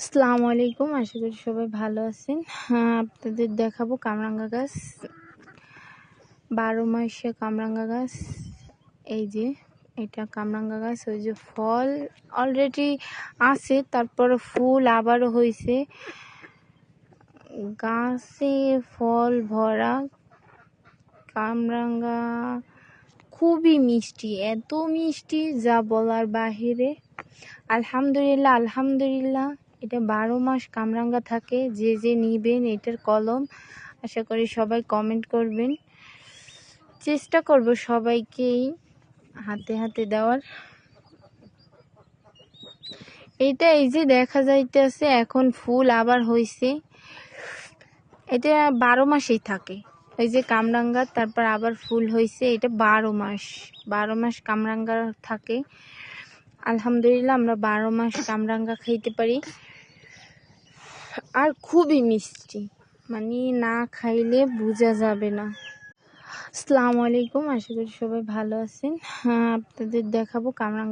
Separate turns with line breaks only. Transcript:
আসসালামু আলাইকুম, আশা করি সবাই ভালো আছেন। আপনাদের দেখাবো কামরাঙ্গা গাছ, 12 মাসে কামরাঙ্গা গাছ। এই যে এটা কামরাঙ্গা গাছ, ওই যে ফল অলরেডি আছে, তারপরে ফুল আবারও হয়েছে, গাছে ফল ভরা। কামরাঙ্গা খুবই মিষ্টি, এত মিষ্টি যা বলার বাহিরে। আলহামদুলিল্লাহ আলহামদুলিল্লাহ, এটা 12 মাস কামরাঙ্গা থাকে। যে যে নিবেন এটার কলম, আশা করি সবাই কমেন্ট করবেন। চেষ্টা করব সবাইকেই হাতে হাতে দেওয়ার। এটা এই যে দেখা যাইতেছে এখন ফুল আবার হয়েছে, এটা 12 মাসেই থাকে। এই যে কামরাঙ্গা, তারপর আবার ফুল হয়েছে, এটা 12 মাস কামরাঙ্গা থাকে। আলহামদুলিল্লাহ আমরা 12 মাস কামরাঙ্গা খাইতে পারি, আর খুবই মিষ্টি, মানে না খাইলে বোঝা যাবে না। আসসালামু আলাইকুম, আশা করি সবাই ভালো আছেন। আপনাদের দেখাবো কামরাঙ্গা